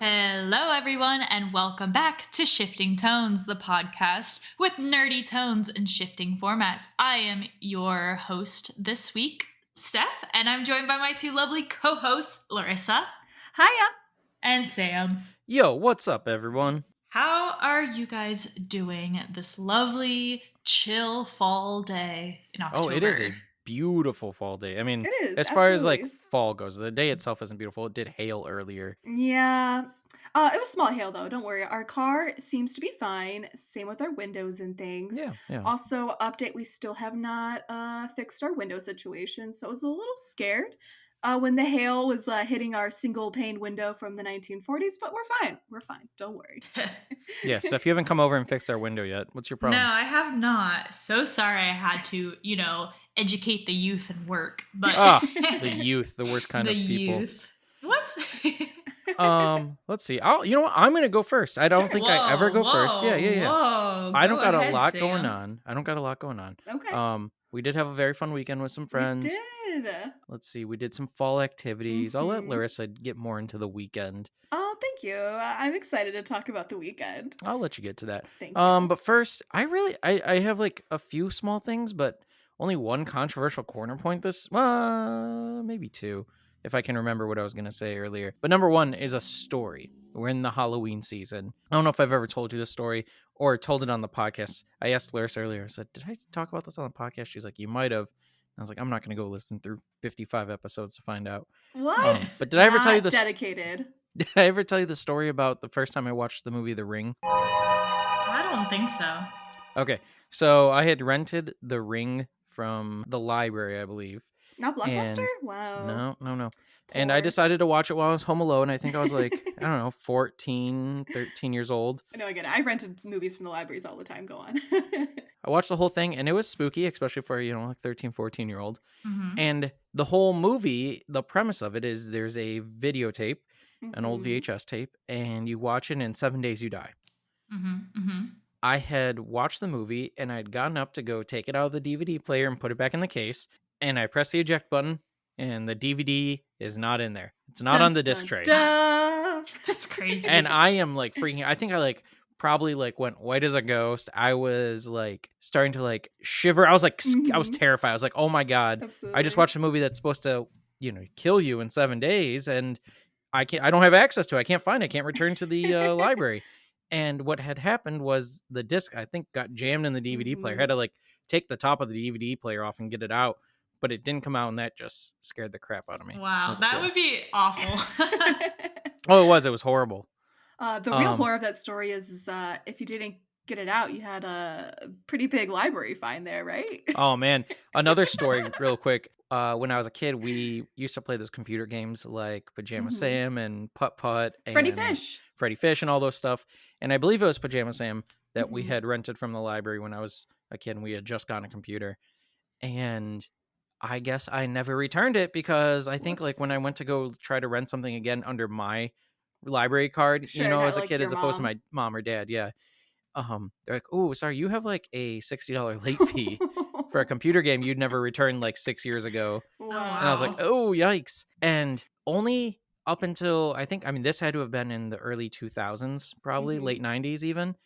Hello, everyone, and welcome back to Shifting Tones, the podcast with nerdy tones and shifting formats. I am your host this week, Steph, and I'm joined by my two lovely co-hosts, Lorissa. Hiya. And Sam. Yo, what's up, everyone? How are you guys doing this lovely, chill fall day in October? Oh, it is a beautiful fall day. I mean, It is, as far as absolutely. like fall goes, the day itself isn't beautiful. It did hail earlier. Yeah. It was small hail though, don't worry. Our car seems to be fine. Same with our windows and things. Yeah. Also, update, we still have not fixed our window situation, so I was a little scared when the hail was hitting our single pane window from the 1940s, but we're fine. We're fine. Don't worry. Yeah, Steph, you haven't come over and fixed our window yet. What's your problem? No, I have not. So sorry I had to, educate the youth and work. But the youth, the worst kind of people. Youth. What? Let's see. You know what? I'm gonna go first. I don't think I ever go first. Yeah. Whoa, I don't got ahead, a lot Sam. going on. Okay. We did have a very fun weekend with some friends. We did. Let's see. We did some fall activities. I'll let Mhm. Larissa get more into the weekend. Oh, thank you. I'm excited to talk about the weekend. I'll let you get to that. Thank you. But first, I have like a few small things, but only one controversial corner point maybe two, if I can remember what I was going to say earlier. But number one is a story. We're in the Halloween season. I don't know if I've ever told you this story or told it on the podcast. I asked Larissa earlier, I said, did I talk about this on the podcast? She's like, you might have. I was like, I'm not going to go listen through 55 episodes to find out. What? But did I ever tell you Not this? Dedicated. Did I ever tell you the story about the first time I watched the movie The Ring? I don't think so. Okay, so I had rented The Ring from the library, I believe. Not Blockbuster? And Wow. No. And I Poor. decided to watch it while I was home alone. I think I was like, I don't know, 14, 13 years old. I know, again, I rented movies from the libraries all the time. Go on. I watched the whole thing, and it was spooky, especially for, like 13, 14-year-old. Mm-hmm. And the whole movie, the premise of it is there's a videotape, an old Mhm. VHS tape, and you watch it, and in 7 days you die. Mm-hmm. I had watched the movie, and I'd gotten up to go take it out of the DVD player and put it back in the case, and I pressed the eject button, and the DVD is not in there. It's not on the disc tray. That's crazy. And I am like freaking. I think I like probably like went white as a ghost. I was like starting to like shiver. I was like I was Mhm. terrified. I was like, oh my god! Absolutely. I just watched a movie that's supposed to kill you in 7 days, and I don't have access to it. I can't find it. I can't return to the library. And what had happened was the disc, I think, got jammed in the DVD player. I had to like take the top of the DVD player off and get it out, but it didn't come out, and that just scared the crap out of me. Wow, as a that kid. would be awful. Oh, it was horrible. The real horror of that story is if you didn't get it out, you had a pretty big library fine there, right? Oh man, another story real quick. When I was a kid, we used to play those computer games like Pajama Mhm. Sam and Putt Putt and Freddy Fish. and all those stuff. And I believe it was Pajama Sam that we Mhm. had rented from the library when I was a kid, and we had just gotten a computer. And I guess I never returned it because I think like Whoops. when I went to go try to rent something again under my library card, Sure, not as a like kid, your as opposed to mom. my mom or dad, yeah. They're like, oh, sorry, you have like a $60 late fee for a computer game you'd never returned like 6 years ago. Wow. And I was like, oh, yikes. And only up until, this had to have been in the early 2000s, probably Mhm. late 90s even.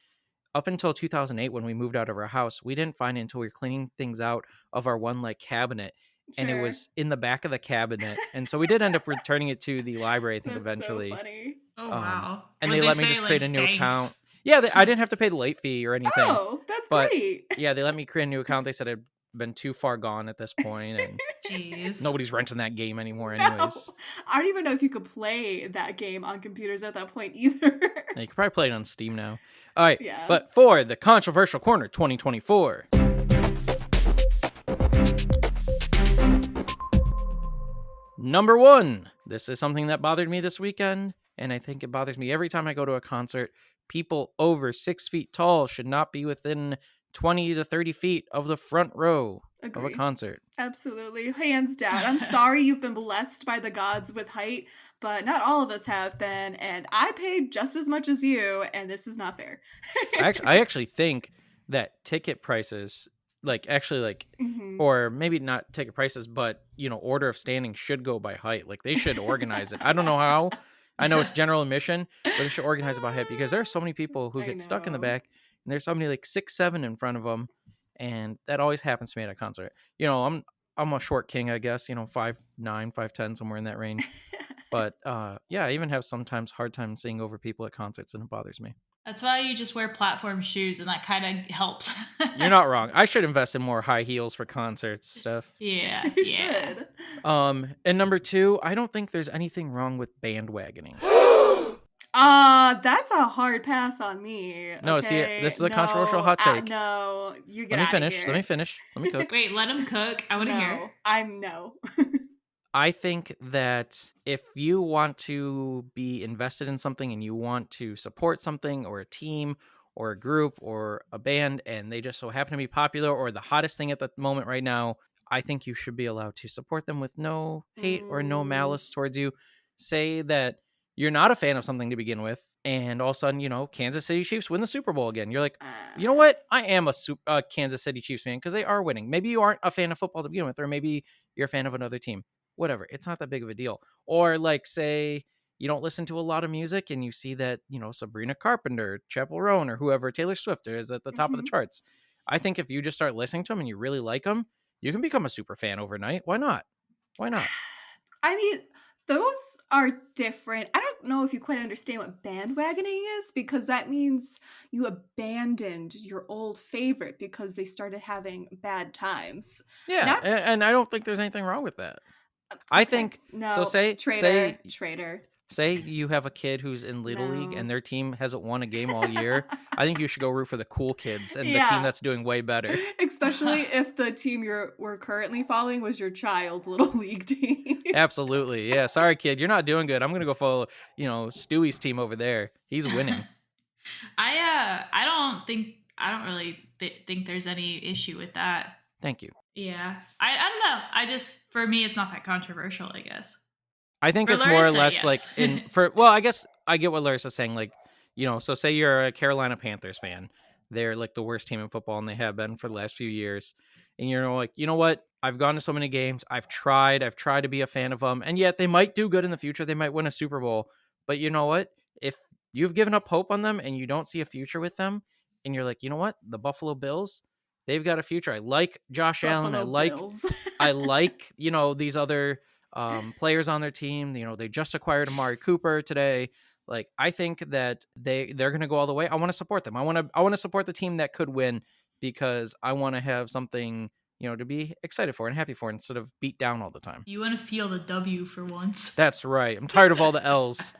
Up until 2008, when we moved out of our house, we didn't find it until we were cleaning things out of our one like cabinet. And it Sure. was in the back of the cabinet. And so we did end up returning it to the library, I think, That's eventually. so funny. Oh, wow. And Would they let me say, just create a new thanks? account. Yeah, I didn't have to pay the late fee or anything. Oh, that's But- great. Yeah, they let me create a new account. They said I'd been too far gone at this point, and Jeez. nobody's renting that game anymore No. anyways. I don't even know if you could play that game on computers at that point either. Yeah, you could probably play it on Steam now. All right, Yeah. but for the Controversial Corner 2024. Number 1. This is something that bothered me this weekend, and I think it bothers me every time I go to a concert. People over 6 feet tall should not be within 20 to 30 feet of the front row of a Agree. concert. Absolutely. Hands down. I'm sorry you've been blessed by the gods with height, but not all of us have been, and I paid just as much as you, and this is not fair. I actually think that ticket prices like actually like, Mhm. or maybe not ticket prices, but order of standing should go by height. Like they should organize it. I don't know how. I know it's general admission, but they should organize it by height because there are so many people who I get stuck in the know. back, and there's somebody like 6'7" in front of them, and that always happens to me at a concert. I'm a short king, I guess. 5'9", 5'10", somewhere in that range. But yeah, I even have sometimes hard time seeing over people at concerts, and it bothers me. That's why you just wear platform shoes, and that kind of helps. You're not wrong. I should invest in more high heels for concerts stuff. Yeah, You yeah. should. And number 2, I don't think there's anything wrong with bandwagoning. That's a hard pass on me. No, see, Okay? this is a controversial hot take. No, you get Let me out of finish. here. Let me finish. Let me cook. Wait, let him cook. I want to hear. No. I think that if you want to be invested in something and you want to support something or a team or a group or a band and they just so happen to be popular or the hottest thing at the moment right now, I think you should be allowed to support them with no hate or no malice towards you. Say that you're not a fan of something to begin with, and all of a sudden, Kansas City Chiefs win the Super Bowl again. You're like, you know what? I am a Kansas City Chiefs fan because they are winning. Maybe you aren't a fan of football to begin with, or maybe you're a fan of another team. Whatever. It's not that big of a deal. Or like, say you don't listen to a lot of music and you see that, Sabrina Carpenter, Chappell Roan, or whoever, Taylor Swift is at the top of the charts. I think if you just start listening to them and you really like them, you can become a super fan overnight. Why not? Why not? I mean, those are different. I don't know if you quite understand what bandwagoning is, because that means you abandoned your old favorite because they started having bad times. Yeah, Not and I don't think there's anything wrong with that. I think no. so. Traitor. Say you have a kid who's in Little League and their team hasn't won a game all year. I think you should go root for the cool kids and the team that's doing way better. Especially if the team we're currently following was your child's Little League team. Absolutely. Yeah. Sorry, kid. You're not doing good. I'm going to go follow, Stewie's team over there. He's winning. I don't really think there's any issue with that. Thank you. Yeah. I don't know. For me, it's not that controversial, I guess. I think For it's more or Lorissa, less yes. I guess I get what Larissa's saying. Like, so say you're a Carolina Panthers fan. They're like the worst team in football and they have been for the last few years. And you're like, you know what? I've gone to so many games. I've tried to be a fan of them. And yet they might do good in the future. They might win a Super Bowl. But you know what? If you've given up hope on them and you don't see a future with them, and you're like, you know what? The Buffalo Bills, they've got a future. I like Josh Allen. I like these other players on their team. They just acquired Amari Cooper today. Like, I think that they're going to go all the way. I want to support them. I want to support the team that could win because I want to have something, to be excited for and happy for instead of beat down all the time. You want to feel the W for once. That's right. I'm tired of all the L's.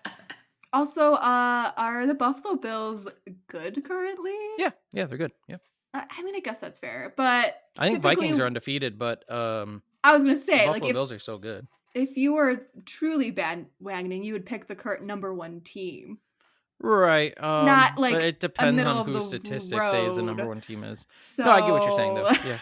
Also, are the Buffalo Bills good currently? Yeah, they're good. Yeah. I mean, I guess that's fair, but I think Vikings are undefeated, but I was gonna say, the Buffalo Bills are so good. If you were truly bandwagoning, you would pick the current number one team. Right. Not like but it depends middle on of who the statistics say is the number road. one team is. So... No, I get what you're saying, though. Yeah.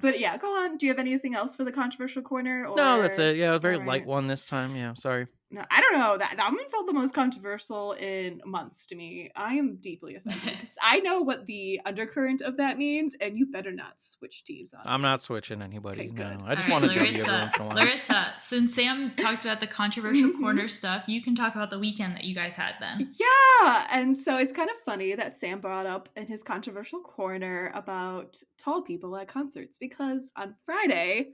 But yeah, go on. Do you have anything else for the controversial corner? Or... No, that's it. Yeah, a very All light right. one this time. Yeah, sorry. No, I don't know. That one felt the most controversial in months to me. I am deeply offended because I know what the undercurrent of that means, and you better not switch teams on. I'm not switching anybody. Okay, no, good. I just want to W every once in a while. Larissa, since Sam talked about the controversial corner stuff, you can talk about the weekend that you guys had then. Yeah, and so it's kind of funny that Sam brought up in his controversial corner about tall people at concerts because on Friday,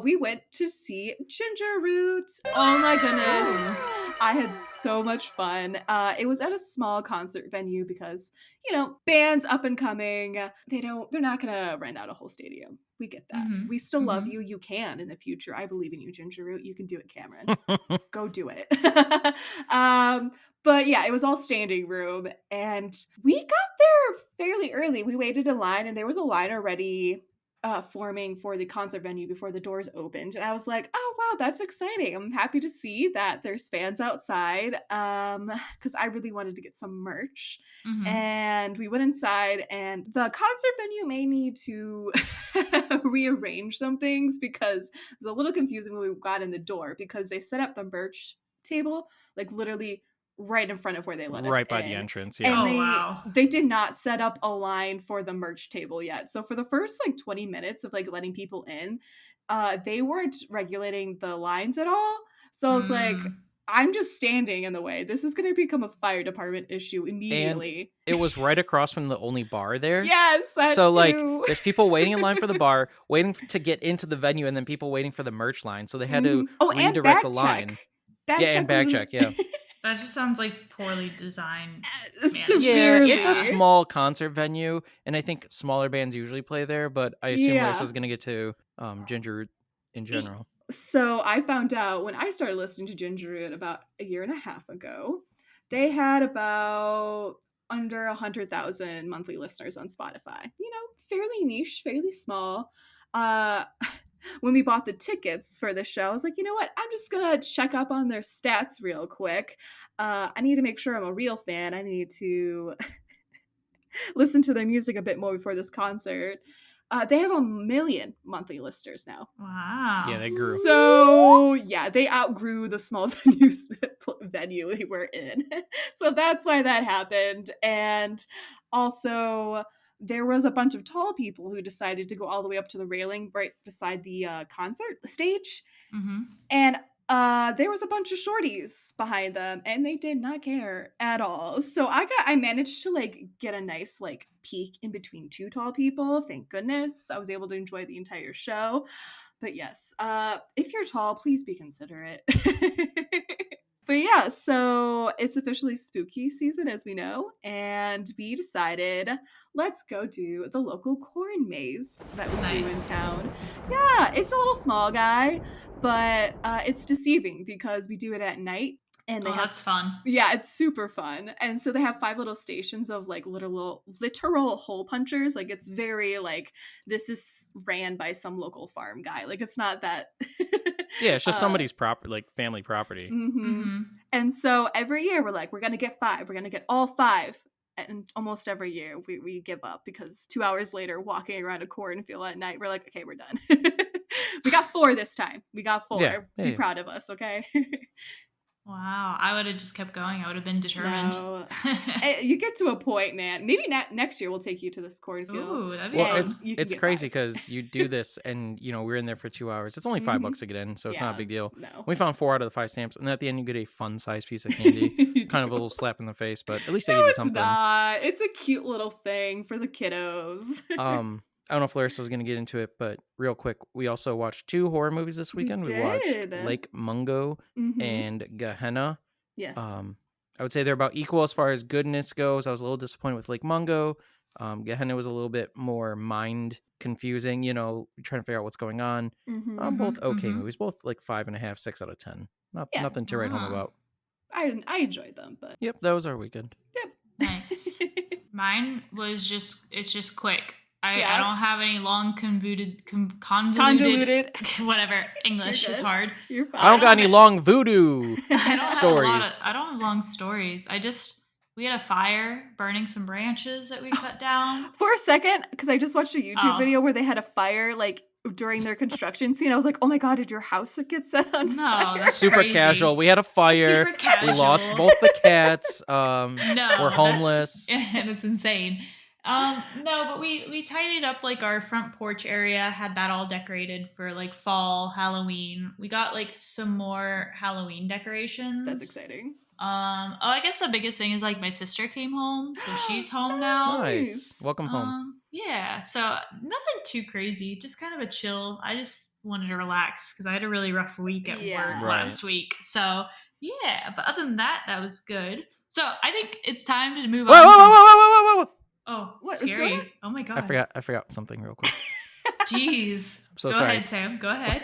we went to see Ginger Roots. Oh my goodness. I had so much fun. It was at a small concert venue because, bands up and coming, they're not gonna rent out a whole stadium. We get that. Mm-hmm. We still love you. You can in the future. I believe in you, Ginger Root. You can do it, Cameron. Go do it. But yeah, it was all standing room and we got there fairly early. We waited in line and there was a line already forming for the concert venue before the doors opened. And I was like, oh, wow, that's exciting. I'm happy to see that there's fans outside because I really wanted to get some merch. Mm-hmm. And we went inside and the concert venue may need to rearrange some things because it was a little confusing when we got in the door because they set up the merch table like literally right in front of where they let us right by in. the entrance. And Yeah. Oh, wow. they did not set up a line for the merch table yet. So for the first like 20 minutes of like letting people in, they weren't regulating the lines at all. So I was like, I'm just standing in the way. This is going to become a fire department issue immediately. And it was right across from the only bar there. Yes, that so too. like there's people waiting in line for the bar, waiting to get into the venue, and then people waiting for the merch line. So they had to redirect the line. And bag check. Yeah. That just sounds like poorly designed. Yeah, it's a small concert venue, and I think smaller bands usually play there, but I assume Larissa's going to get to Ginger Root in general. So I found out when I started listening to Ginger Root about a year and a half ago, they had about under 100,000 monthly listeners on Spotify. You know, fairly niche, fairly small. When we bought the tickets for the show, I was like, you know what? I'm just going to check up on their stats real quick. I need to make sure I'm a real fan. I need to listen to their music a bit more before this concert. They have 1 million monthly listeners now. Wow. Yeah, they grew. So, yeah, they outgrew the small venue they were in. So that's why that happened. And also, there was a bunch of tall people who decided to go all the way up to the railing right beside the concert stage. Mm-hmm. And there was a bunch of shorties behind them, and they did not care at all. So I managed to like get a nice like peek in between two tall people. Thank goodness. I was able to enjoy the entire show. But yes, if you're tall, please be considerate. But yeah, so it's officially spooky season, as we know, and we decided let's go do the local corn maze that we do in town. Yeah, it's a little small guy, but it's deceiving because we do it at night. And that's fun. Yeah, it's super fun. And so they have 5 little stations of like literal hole punchers. Like it's very like this is ran by some local farm guy. Like it's not that. Yeah, it's just somebody's property, like family property. Mm-hmm. And so every year we're like, we're gonna get 5. We're gonna get all 5. And almost every year we give up because 2 hours later, walking around a cornfield at night, we're like, okay, we're done. We got 4 this time. We got 4. Yeah, Be proud of us, okay? Wow, I would have just kept going. I would have been determined. No. You get to a point, man. Maybe next year we'll take you to this cornfield. Ooh, that'd be well, fun. it's crazy because you do this and, you know, we're in there for 2 hours. It's only $5 to get in, so it's not a big deal. No. We found 4 out of the 5 stamps, and at the end you get a fun-sized piece of candy. Kind of a little slap in the face, but at least they give you something. It's not. It's a cute little thing for the kiddos. I don't know if Larissa was going to get into it, but real quick, we also watched 2 horror movies this weekend. We watched Lake Mungo and Gehenna. Yes. I would say they're about equal as far as goodness goes. I was a little disappointed with Lake Mungo. Gehenna was a little bit more mind confusing, you know, trying to figure out what's going on. Both okay movies, both like 5.5, 6 out of 10. Nothing to write home about. I enjoyed them, but yep, that was our weekend. Yep. Nice. Mine was it's just quick. I don't have any long convoluted whatever. English is hard. You're fine. I don't got any long voodoo stories. I don't have long stories. We had a fire burning some branches that we cut down. For a second, because I just watched a YouTube video where they had a fire like during their construction scene. I was like, oh my god, did your house get set on fire? That's super crazy. Casual. We had a fire. We lost both the cats. We're homeless. And it's insane. No, but we tidied up like our front porch area, had that all decorated for like fall, Halloween. We got like some more Halloween decorations. That's exciting. I guess the biggest thing is like my sister came home, so she's home now. Nice. Welcome home. Yeah, so nothing too crazy, just kind of a chill. I just wanted to relax because I had a really rough week at work last week. So yeah, but other than that, that was good. So I think it's time to move on. Whoa. Oh, what? Scary. Oh my god. I forgot something real quick. Jeez. I'm so Go sorry. ahead, Sam. Go ahead.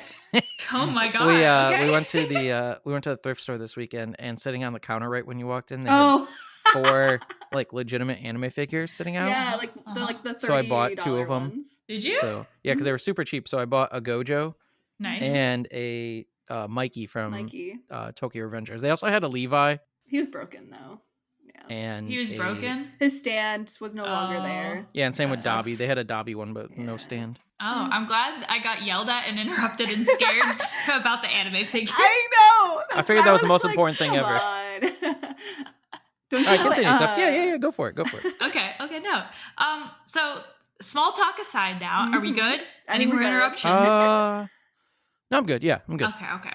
Oh my god. We went to the thrift store this weekend, and sitting on the counter right when you walked in, they had 4 like legitimate anime figures sitting out. Yeah, like the $30 so I bought 2 of them. Ones. Did you? So yeah, because they were super cheap. So I bought a Gojo. Nice. And a Mikey from Tokyo Revengers. They also had a Levi. He was broken though. Yeah. And he was broken? His stand was no longer there. Yeah, and same with Dobby. They had a Dobby one, but no stand. Oh, I'm glad I got yelled at and interrupted and scared about the anime figures. I know! I figured that was the most important thing ever. Don't All right, you know, continue, Steph. Yeah. Go for it. Okay, no. So small talk aside now. Are we good? I Any mean, we're more good. interruptions? No, I'm good. Yeah, I'm good. Okay.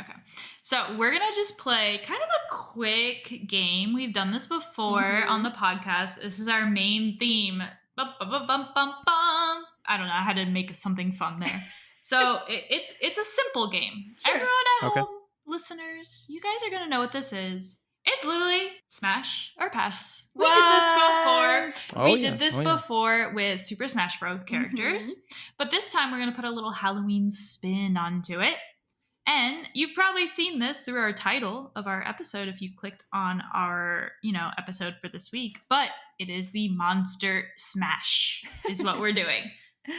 So we're gonna just play kind of a quick game. We've done this before on the podcast. This is our main theme. Bum, bum, bum, bum, bum, bum. I don't know. I had to make something fun there. So it's a simple game. Sure. Everyone at Okay. home, listeners, you guys are gonna know what this is. It's literally smash or pass. We did this before. Oh, We did this before with Super Smash Bros. Characters. But this time we're going to put a little Halloween spin onto it. And you've probably seen this through our title of our episode if you clicked on our, episode for this week. But it is the Monster Smash is what we're doing.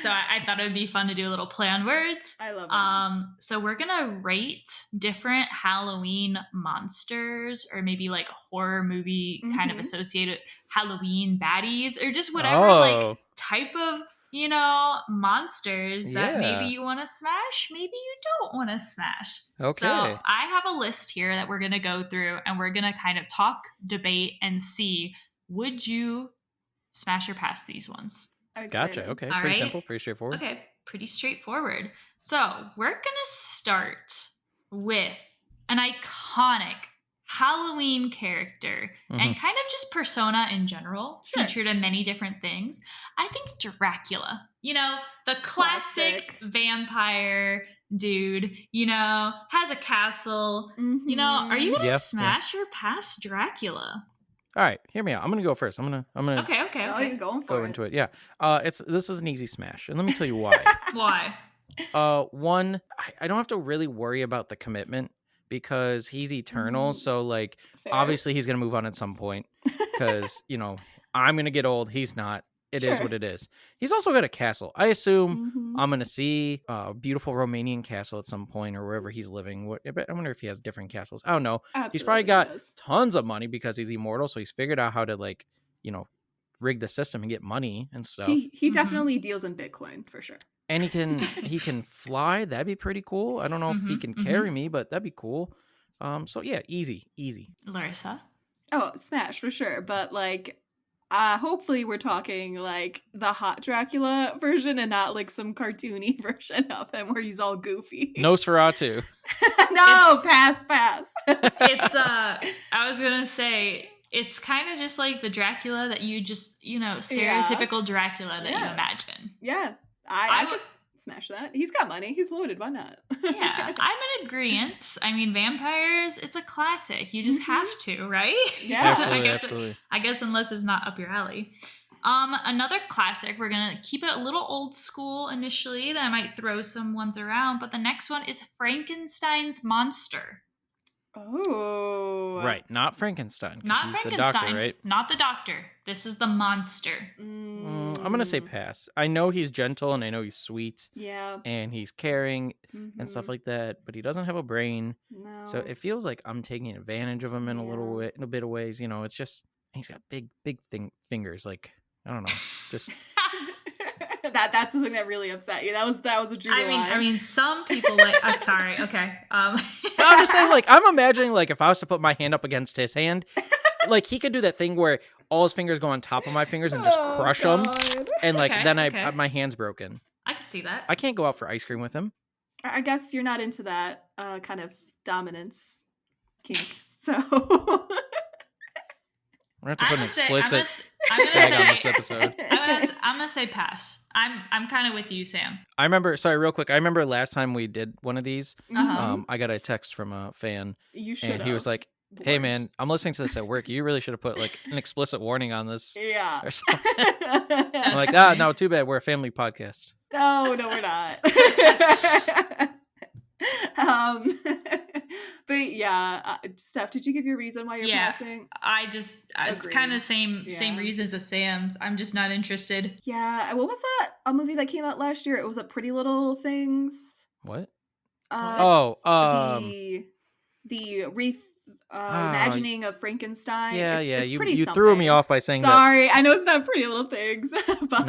So I thought it would be fun to do a little play on words. I love it. So we're gonna rate different Halloween monsters, or maybe like horror movie kind of associated Halloween baddies, or just whatever like type of monsters that maybe you want to smash, maybe you don't want to smash. Okay. So I have a list here that we're gonna go through, and we're gonna kind of talk, debate, and see, would you smash or pass these ones? Gotcha. Okay. All pretty right. simple, pretty straightforward. Okay, pretty straightforward. So we're going to start with an iconic Halloween character and kind of just persona in general, featured in many different things. I think Dracula, the classic vampire dude, has a castle. Are you going to smash or pass Dracula? All right, hear me out. I'm gonna go first. I'm gonna. Okay. Oh, you're going for go into it. Yeah. This is an easy smash, and let me tell you why. Why? One, I don't have to really worry about the commitment because he's eternal. So like, obviously he's gonna move on at some point because I'm gonna get old. He's not. It is what it is. He's also got a castle. I assume I'm going to see a beautiful Romanian castle at some point or wherever he's living. I wonder if he has different castles. I don't know. Absolutely he's probably got tons of money because he's immortal. So he's figured out how to rig the system and get money and stuff. He definitely deals in Bitcoin for sure. And he can fly. That'd be pretty cool. I don't know if he can carry me, but that'd be cool. So yeah, easy. Larissa? Oh, smash for sure. But like, hopefully we're talking like the hot Dracula version and not like some cartoony version of him where he's all goofy. Nosferatu. No, pass. It's I was gonna say it's kind of just like the Dracula that you just stereotypical Dracula that you imagine. Yeah, I could smash that. He's got money. He's loaded. Why not? Yeah, I'm in agreement. I mean, vampires, it's a classic. You just have to, right? Yeah, absolutely. I guess unless it's not up your alley. Another classic, we're going to keep it a little old school initially, then I might throw some ones around, but the next one is Frankenstein's monster. Oh. Right, not Frankenstein. Not he's Frankenstein, the doctor, right? Not the doctor. This is the monster. I'm going to say pass. I know he's gentle and I know he's sweet. Yeah. And he's caring and stuff like that, but he doesn't have a brain. No. So it feels like I'm taking advantage of him in a bit of ways. It's just he's got big fingers. Like, I don't know, just that's the thing that really upset you. That was what you. I mean, some people like. I'm sorry. Okay. I'm just saying, like, I'm imagining, like, if I was to put my hand up against his hand, like, he could do that thing where all his fingers go on top of my fingers and just crush them, and like then my hand's broken. I could see that. I can't go out for ice cream with him. I guess you're not into that kind of dominance kink, so. We're going to have to put an explicit tag on this episode. I'm gonna say pass. I'm kind of with you, Sam. I remember last time we did one of these. I got a text from a fan, and he was like, "Hey man, I'm listening to this at work. You really should have put like an explicit warning on this." Yeah. Or something. I'm like, no, too bad. We're a family podcast. No, we're not. But yeah, Steph, did you give your reason why you're passing? It's kind of same reasons as Sam's. I'm just not interested. Yeah, what was that? A movie that came out last year? It was a Pretty Little Things. What? The imagining of Frankenstein. Yeah, it's you threw me off by saying that. Sorry, I know it's not Pretty Little Things. But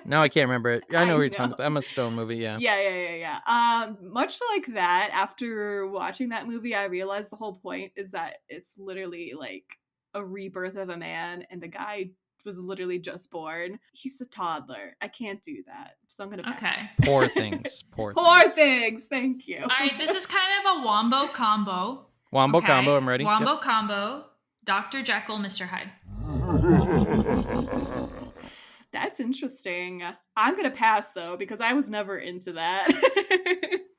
no, I can't remember it. I know what you're talking about. Emma Stone movie, yeah. Yeah. Much like that, after watching that movie, I realized the whole point is that it's literally like a rebirth of a man, and the guy was literally just born. He's a toddler. I can't do that. So I'm going to pass. Okay. Poor things. Poor things. Thank you. All right, this is kind of a wombo combo. Wombo Okay. combo, I'm ready. Wombo Yep. combo. Dr. Jekyll, Mr. Hyde. That's interesting. I'm going to pass, though, because I was never into that.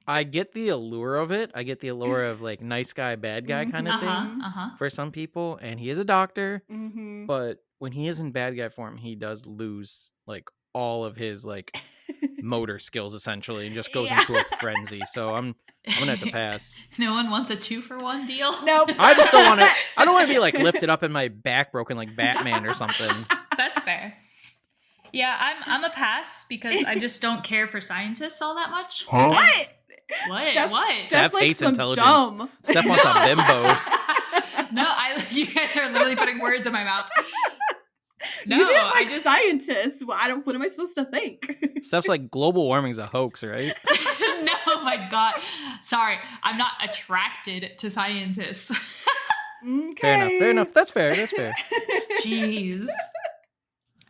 I get the allure of it. I get the allure of like nice guy, bad guy kind of thing for some people. And he is a doctor, but when he is in bad guy form, he does lose like all of his like motor skills essentially and just goes into a frenzy. So I'm gonna have to pass. No one wants a 2-for-1 deal? Nope. I just don't want to. I don't want to be like lifted up and my back broken like Batman or something. That's fair. Yeah, I'm a pass because I just don't care for scientists all that much. Huh? What? Steph likes hates them intelligence. dumb. Steph wants a bimbo. No, you guys are literally putting words in my mouth. No, you didn't like I just scientists. Well, what am I supposed to think? Steph's like global warming's a hoax, right? No, my God. Sorry, I'm not attracted to scientists. Okay. Fair enough. That's fair. Jeez.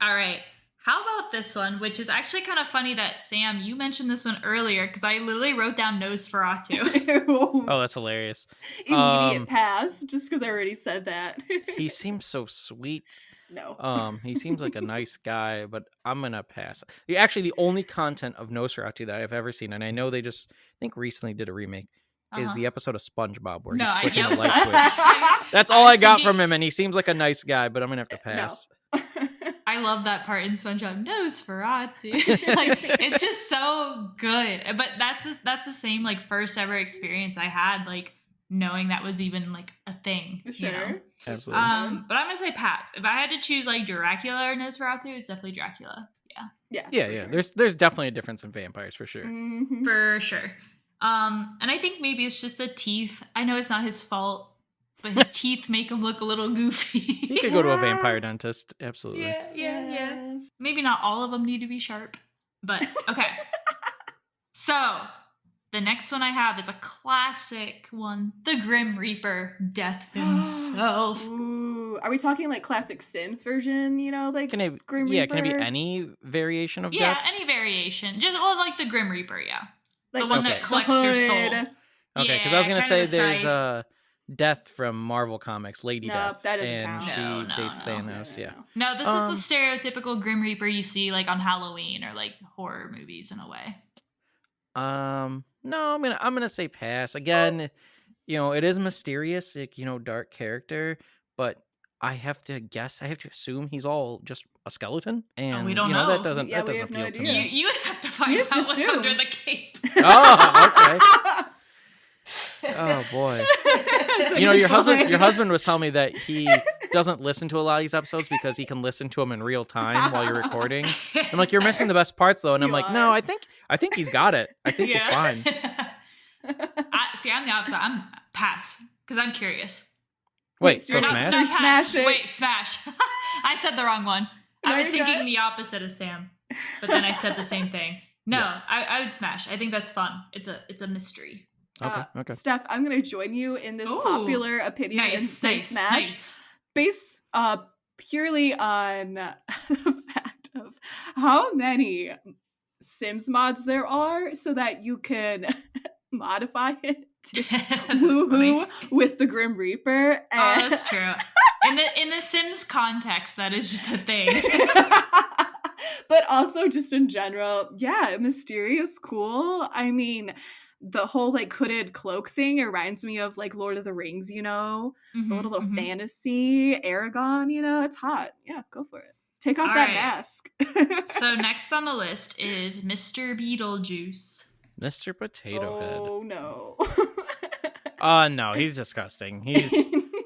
All right. How about this one, which is actually kind of funny that, Sam, you mentioned this one earlier because I literally wrote down Noseferatu. Oh, that's hilarious. Immediate pass, just because I already said that. He seems so sweet. No. He seems like a nice guy, but I'm gonna pass. Actually, the only content of Noseferatu that I've ever seen, and I know they just, I think recently did a remake, is the episode of SpongeBob where he's flicking the light switch. That's all I got from him, and he seems like a nice guy, but I'm gonna have to pass. No. I love that part in SpongeBob. Nosferatu. Like, it's just so good. But that's the same like first ever experience I had, like knowing that was even like a thing. Sure. You know? Absolutely. But I'm gonna say pass. If I had to choose like Dracula or Nosferatu, it's definitely Dracula. Yeah. Sure. There's definitely a difference in vampires for sure. Mm-hmm. For sure. And I think maybe it's just the teeth. I know it's not his fault, but his teeth make him look a little goofy. You could go to a vampire dentist. Absolutely. Yeah. Maybe not all of them need to be sharp, but okay. So, the next one I have is a classic one. The Grim Reaper, Death himself. Ooh. Are we talking like classic Sims version, like Can it, Grim yeah, Reaper? can it be any variation of Yeah, death? any variation. Just like the Grim Reaper, yeah. Like the one that collects your soul. Okay, because I was going to say kinda there's Death from Marvel Comics, Lady No, Death. that doesn't and count. she dates Thanos, yeah. No, this is the stereotypical Grim Reaper you see like on Halloween or like horror movies in a way. No, I'm gonna say pass. Again, it is mysterious, like, dark character, but I have to assume he's all just a skeleton. And we don't know. That doesn't Yeah, we appeal have no to idea. me. You would have to find just out what's assumed. under the cape. Oh, okay. Oh boy. Your husband was telling me that he doesn't listen to a lot of these episodes because he can listen to them in real time while you're recording. I'm like, you're missing the best parts though, and I'm You like, are. no, I think he's got it. I think he's fine. I'm the opposite. I'm pass because I'm curious. Wait, so you're not- smash? not- pass. Smash it. Wait, smash. I said the wrong one. I was Very thinking good. the opposite of Sam, but then I said the same thing. No, Yes. I would smash. I think that's fun. It's a mystery. Okay. Steph, I'm going to join you in this Ooh. popular opinion and say smash. Based purely on the fact of how many Sims mods there are so that you can modify it to woohoo with the Grim Reaper. Oh, that's true. In the Sims context, that is just a thing. But also just in general, yeah, mysterious, cool. I mean, the whole like hooded cloak thing reminds me of like Lord of the Rings, a little bit of fantasy, Aragon, it's hot. Yeah, go for it. Take off All that right. mask. So next on the list is Mr. Beetlejuice. Mr. Potato Head. Oh no. No, he's disgusting. He's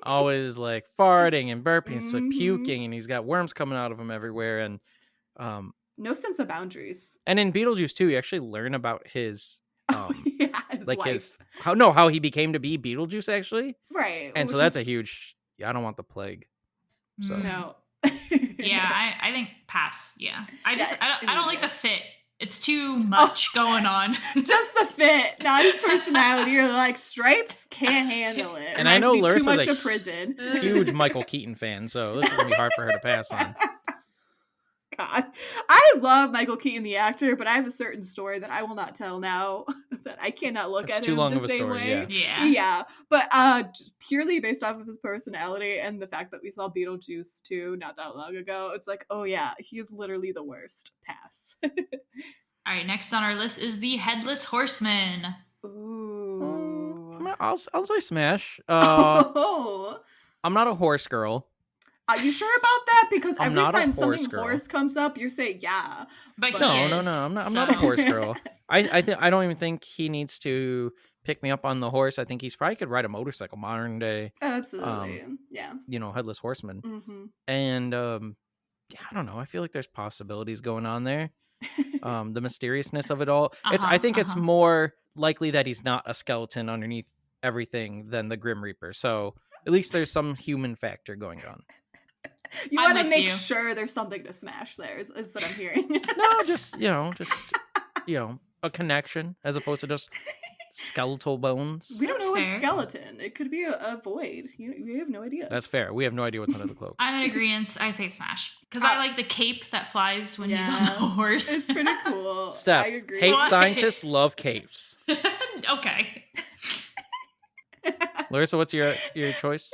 always like farting and burping, so puking, and he's got worms coming out of him everywhere. And no sense of boundaries. and in Beetlejuice too, you actually learn about his Yeah, his like wife. how he became to be Beetlejuice actually. Right. And so which that's a is- huge. I don't want the plague. So No. Yeah, I think pass. Yeah, I don't like the fit. It's too much going on. Just the fit, not his personality. You're like, Stripes can't handle it. And I know Reminds me too Larissa's much a of prison. huge Michael Keaton fan, so this is going to be hard for her to pass on. God, I love Michael Keaton, the actor, but I have a certain story that I will not tell now that I cannot look It's at too him long the of a same story, way. Yeah. But just purely based off of his personality and the fact that we saw Beetlejuice 2 not that long ago, it's like, oh yeah, he is literally the worst. Pass. All right, next on our list is the Headless Horseman. Ooh. I'll say smash. Oh. I'm not a horse girl. Are you sure about that? Because I'm every not a time horse something girl. horse comes up, you say yeah. But he No. is, I'm so. not a horse girl. I don't even think he needs to pick me up on the horse. I think he's probably could ride a motorcycle modern day. Absolutely. Yeah. Headless horseman. Mm-hmm. And I don't know. I feel like there's possibilities going on there. The mysteriousness of it all. I think it's more likely that he's not a skeleton underneath everything than the Grim Reaper. So at least there's some human factor going on. You want to make sure there's something to smash there, is what I'm hearing. No, just a connection as opposed to just skeletal bones. We don't know what's skeleton. It could be a void. We have no idea. That's fair. We have no idea what's under the cloak. I'm in agreement. I say smash. Because I like the cape that flies when he's on the horse. It's pretty cool. Steph, I agree. hate scientists love capes. Okay. Lorissa, what's your choice?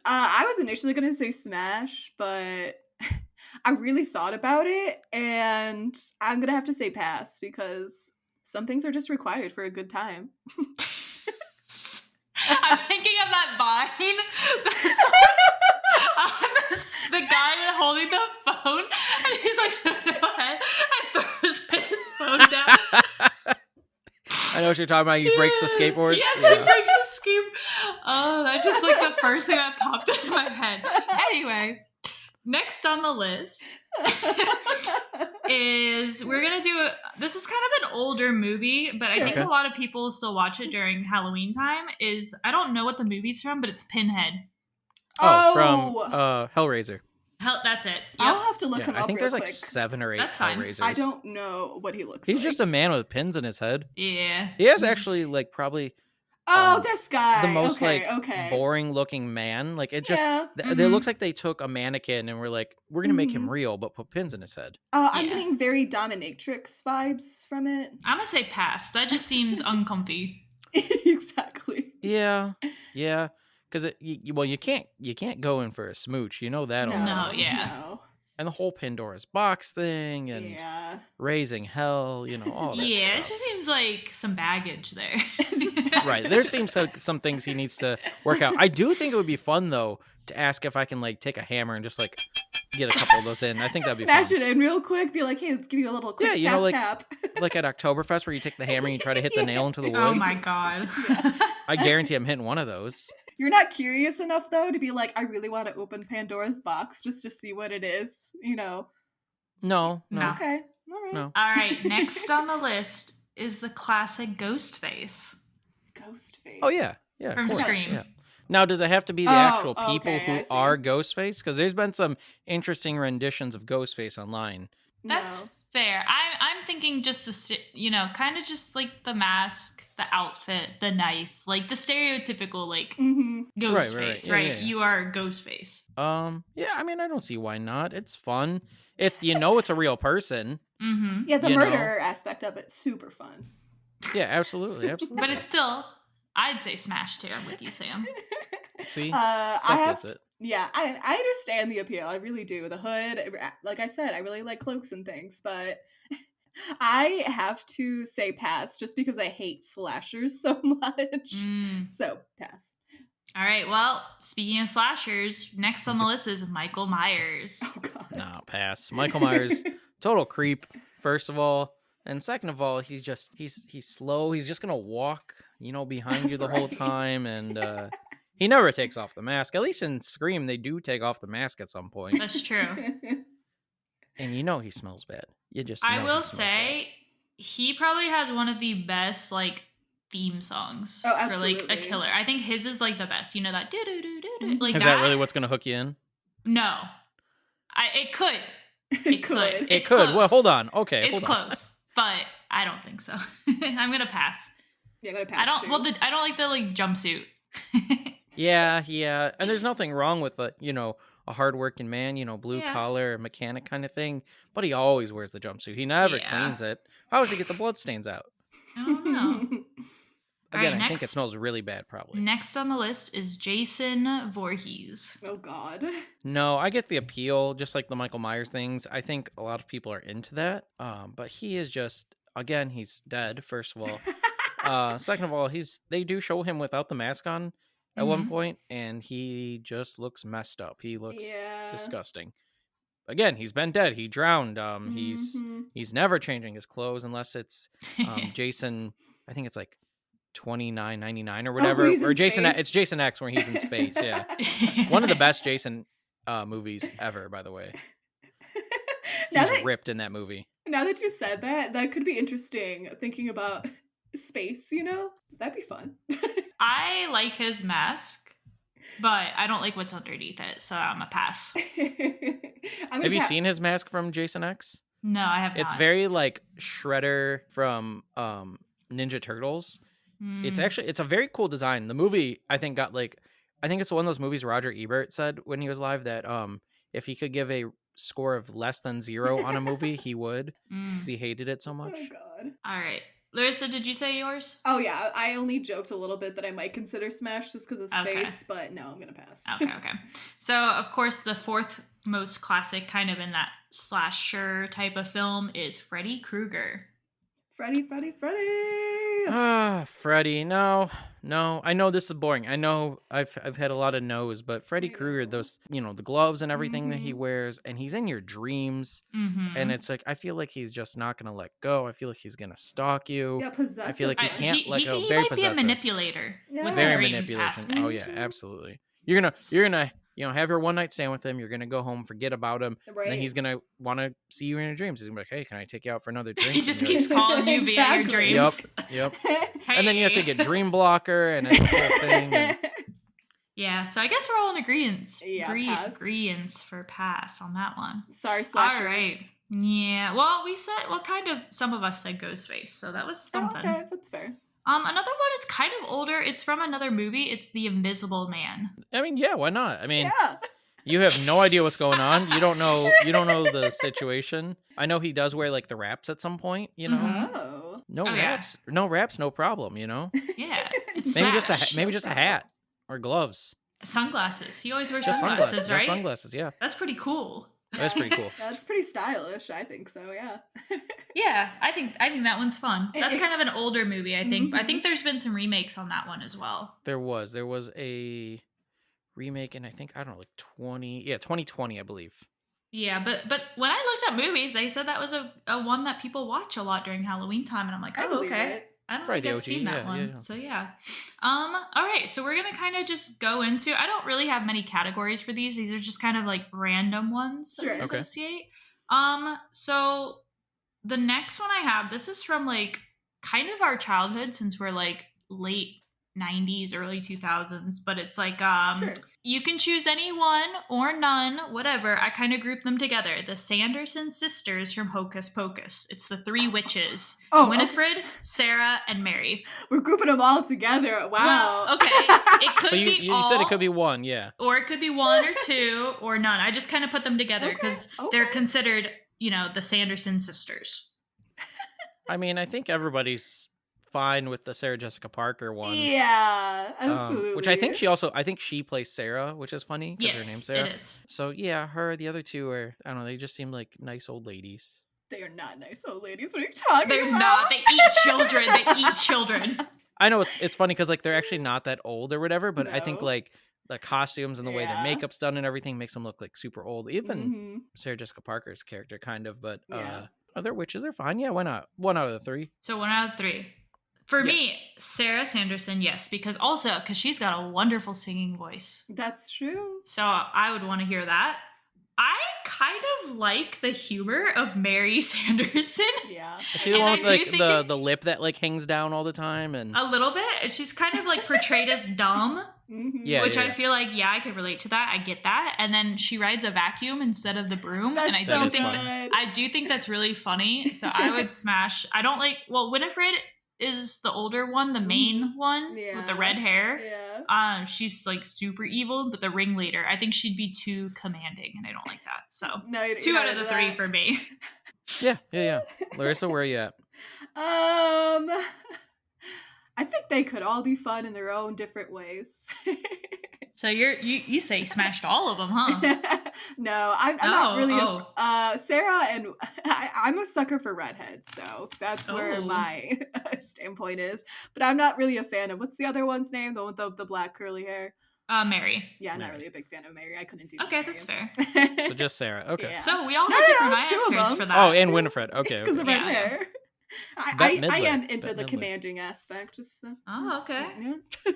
I was initially going to say smash, but I really thought about it, and I'm going to have to say pass because some things are just required for a good time. I'm thinking of that vine. The guy holding the phone, and he's like, and throws his phone down. I know what you're talking about. He breaks the skateboard. Yes, he breaks the skateboard. Oh, that's just like the first thing that popped in my head. Anyway, next on the list is we're going to do this is kind of an older movie, but I think a lot of people still watch it during Halloween time. I don't know what the movie's from, but it's Pinhead. From Hellraiser. That's it. Yep. I'll have to look him up. I think there's like quick. 7 or 8 That's fine. Hellraisers. I don't know what he looks like. He's just a man with pins in his head. Yeah. He has actually like probably this guy. The most okay. boring looking man. Like it just it looks like they took a mannequin and were like, we're gonna make him real, but put pins in his head. I'm getting very dominatrix vibes from it. I'm gonna say pass. That just seems uncomfy. Exactly. Yeah. Because you can't go in for a smooch. You know that already. No. And the whole Pandora's box thing and raising hell, all that stuff. It just seems like some baggage there. Right. There seems some things he needs to work out. I do think it would be fun, though, to ask if I can, like, take a hammer and just, like, get a couple of those in. I think that'd be fun. Smash it in real quick. Be like, hey, let's give you a little quick tap. Like at Oktoberfest where you take the hammer and you try to hit the nail into the wood. Oh, my God. I guarantee I'm hitting one of those. You're not curious enough, though, to be like, I really want to open Pandora's box just to see what it is, No. Okay. All right. No. All right. Next on the list is the classic Ghostface. Ghostface. Oh, yeah. Yeah. From Scream. Yeah. Now, does it have to be the actual people who are Ghostface? Because there's been some interesting renditions of Ghostface online. That's fair. I'm thinking just kind of just like the mask, the outfit, the knife, like the stereotypical Ghostface, right? Yeah. You are Ghostface. Yeah. I mean, I don't see why not. It's fun. It's it's a real person. Mm-hmm. Yeah, the murder aspect of it's super fun. Yeah, absolutely. But it's still, I'd say smash too. I'm with you, Sam. See, I understand the appeal. I really do. The hood, like I said, I really like cloaks and things, but I have to say pass just because I hate slashers so much. So pass. All right. Well, speaking of slashers, next on the list is Michael Myers. Oh God. No, pass. Michael Myers, total creep. First of all, and second of all, he's slow. He's just gonna walk, behind you the whole time, and he never takes off the mask. At least in Scream, they do take off the mask at some point. That's true. And he smells bad. I will say, he probably has one of the best theme songs for a killer. I think his is the best. You know that do do do do do. Is that really what's gonna hook you in? No, it could. It could. It could. Well, hold on. Okay, it's close. but I don't think so. I'm gonna pass. Yeah, I'm gonna pass. I don't like the like jumpsuit. Yeah. And there's nothing wrong with a hardworking man, blue collar mechanic kind of thing. But he always wears the jumpsuit. He never cleans it. How does he get the blood stains out? I don't know. Again, I think it smells really bad, probably. Next on the list is Jason Voorhees. Oh, God. No, I get the appeal, just like the Michael Myers things. I think a lot of people are into that. But he is just, again, he's dead, first of all. Second of all, they do show him without the mask on at one point, and he just looks messed up. He looks disgusting. Again, he's been dead. He drowned. He's never changing his clothes unless it's Jason, I think it's like $29.99 or whatever, or Jason. Space. It's Jason X where he's in space. Yeah, one of the best Jason movies ever, by the way. He's ripped in that movie. Now that you said that could be interesting. Thinking about space, that'd be fun. I like his mask, but I don't like what's underneath it, so I'm a pass. Have you seen his mask from Jason X? No, I have not. It's very like Shredder from Ninja Turtles. It's a very cool design. The movie, I think it's one of those movies Roger Ebert said when he was alive that if he could give a score of less than 0 on a movie, he would, because he hated it so much. Oh, God. All right. Larissa, did you say yours? Oh, yeah. I only joked a little bit that I might consider Smash just because of space, but no, I'm going to pass. Okay. So, of course, the fourth most classic kind of in that slasher type of film is Freddy Krueger. Freddy. Freddy. No. I know this is boring. I know I've had a lot of no's, but Freddy Krueger, those, the gloves and everything that he wears, and he's in your dreams, and it's like, I feel like he's just not going to let go. I feel like he's going to stalk you. Yeah, possessive. I feel like he can't let go. He Very might possessive. be a manipulator. Yeah. With Very the dreams manipulation. aspect. Oh, yeah, absolutely. You're gonna have your one night stand with him. You're gonna go home, forget about him, Right. and then he's gonna want to see you in your dreams. He's gonna be like, "Hey, can I take you out for another drink?" He just keeps calling you via your dreams. Yep. And then you have to get dream blocker, and it's a whole thing. And... Yeah, so I guess we're all in agreement. Yeah, pass. Agreeance for pass on that one. Sorry, slashers. All right. Yeah. Well, kind of some of us said Ghostface, so that was something. Okay, that's fair. Another one is kind of older. It's from another movie. It's The Invisible Man. I mean, yeah, why not? I mean, you have no idea what's going on. You don't know the situation. I know he does wear like the wraps at some point, Oh. No wraps. Yeah. No wraps, no problem, Yeah. It's maybe just a hat or gloves. Sunglasses. He always wears Just sunglasses, right? Sunglasses, yeah. That's pretty cool. That's pretty cool. That's pretty stylish, I think so, yeah. Yeah, I think that one's fun. That's kind of an older movie, I think. I think there's been some remakes on that one as well. There was a remake in, I think, I don't know, like 2020, I believe. Yeah, but when I looked up movies, they said that was a one that people watch a lot during Halloween time, and I'm like, oh, okay. I don't think I've seen that one. Yeah. So yeah. All right. So we're going to kind of just go into, I don't really have many categories for these. These are just kind of like random ones that we associate. So the next one I have, this is from like kind of our childhood since we're like late 90s, early 2000s, but it's like you can choose any one or none, whatever. I kind of group them together. The Sanderson sisters from Hocus Pocus. It's the three witches. Winifred, Sarah, and Mary. We're grouping them all together. Wow. Well, okay. It could be you said it could be one, yeah. Or it could be one or two or none. I just kind of put them together because they're considered, the Sanderson sisters. I mean, I think everybody's fine with the Sarah Jessica Parker one. Yeah, absolutely. Which I think she plays Sarah, which is funny because her name's Sarah. It is. So yeah, the other two are, I don't know, they just seem like nice old ladies. They are not nice old ladies. What are you talking about? They're not. They eat children. I know it's funny because like they're actually not that old or whatever, but I think like the costumes and the way their makeup's done and everything makes them look like super old. Even Sarah Jessica Parker's character kind of, but other witches are fine. Yeah, why not? 1 out of the 3. So 1 out of 3. For me, Sarah Sanderson, yes, because she's got a wonderful singing voice. That's true. So I would want to hear that. I kind of like the humor of Mary Sanderson. Yeah. Is she the one with like the lip that like hangs down all the time? And a little bit. She's kind of like portrayed as dumb, Yeah, Which yeah, I yeah. feel like, I could relate to that. I get that. And then she rides a vacuum instead of the broom. That's And I so do think good. I do think that's really funny. So I would smash. I don't like. Well, Winifred is the older one, the main one with the red hair. Yeah. She's like super evil, but the ringleader, I think she'd be too commanding, and I don't like that. So No, you're 2 not out of the into 3 that. for me. Yeah. Larissa, where are you at? I think they could all be fun in their own different ways. So you say smashed all of them, huh? No, I'm not really. Oh. Sarah and I'm a sucker for redheads, so that's where Oh. my standpoint is. But I'm not really a fan of what's the other one's name? The one with the black curly hair. Mary. Yeah, I'm not Mary. really a big fan of Mary. I couldn't do. Okay, Mary. that's fair. So just Sarah. Okay. Yeah. So we all have different 2 of answers them. for that. Oh, and Winifred. Okay. Because of red Yeah. hair. Bette I Midler. am into Bette the Midler. commanding aspect. Just Oh, okay. Yeah.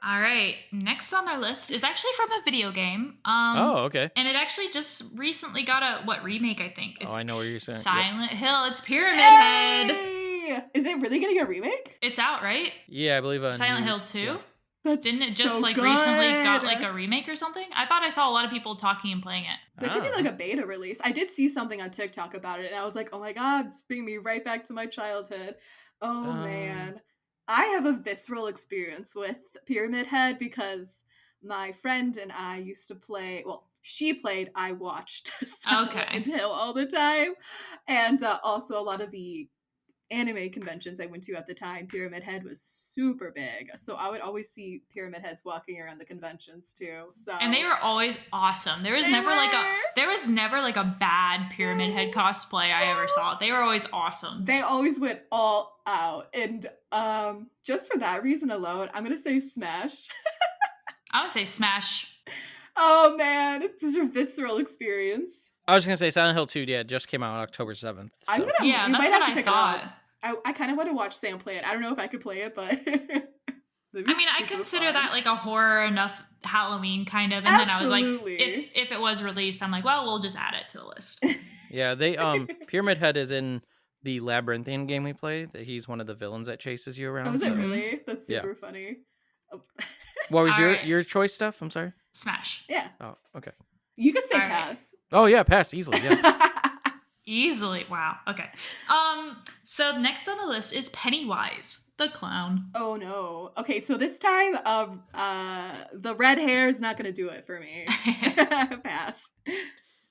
All right. Next on our list is actually from a video game. Oh, okay. And it actually just recently got a remake, I think. It's I know what you're saying. Yep. Silent Hill. It's Pyramid Head. Hey! Is it really getting a remake? It's out, right? Yeah, I believe Silent Hill 2. Yeah. That's Didn't it just so like good. recently got like a remake or something? I thought I saw a lot of people talking and playing it. There could be like a beta release. I did see something on TikTok about it, and I was like, "Oh my god, it's bringing me right back to my childhood." Oh man, I have a visceral experience with Pyramid Head because my friend and I used to play. Well, she played. I watched Silent Hill all the time, and also a lot of the anime conventions I went to at the time, Pyramid Head was super big. So I would always see Pyramid Heads walking around the conventions too. So And they were always awesome. There was never like a bad Pyramid Head cosplay I ever saw. They were always awesome. They always went all out. And just for that reason alone, I'm gonna say Smash. I would say Smash. Oh man, it's such a visceral experience. I was gonna say Silent Hill 2, just came out on October 7th. So. I'm gonna Yeah, that's what I thought. I kind of want to watch Sam play it. I don't know if I could play it, but I mean, I consider that like a horror enough Halloween kind of, and Absolutely. then I was like, if it was released, I'm like, well, we'll just add it to the list. Yeah, they Pyramid Head is in the Labyrinthian game we play. He's one of the villains that chases you around. Oh, is it really? That's super Yeah. funny. Oh. What was All your choice, Steph? I'm sorry. Smash. Yeah. Oh, okay. You could say All right. pass. Oh yeah, pass easily. Yeah. Easily. Wow. Okay. So next on the list is Pennywise, the clown. Oh no. Okay, so this time the red hair is not gonna do it for me. Pass.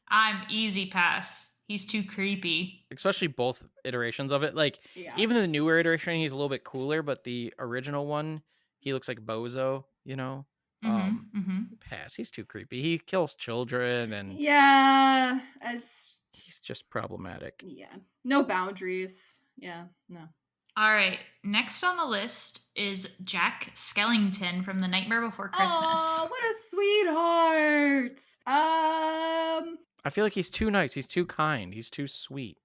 I'm easy pass. He's too creepy. Especially both iterations of it. Like Yeah. even the newer iteration, he's a little bit cooler, but the original one, he looks like Bozo. You know. Pass. He's too creepy. He kills children and Yeah. he's just problematic. Yeah. No boundaries. Yeah. No. All right. Next on the list is Jack Skellington from The Nightmare Before Christmas. Oh, what a sweetheart. I feel like he's too nice. He's too kind. He's too sweet.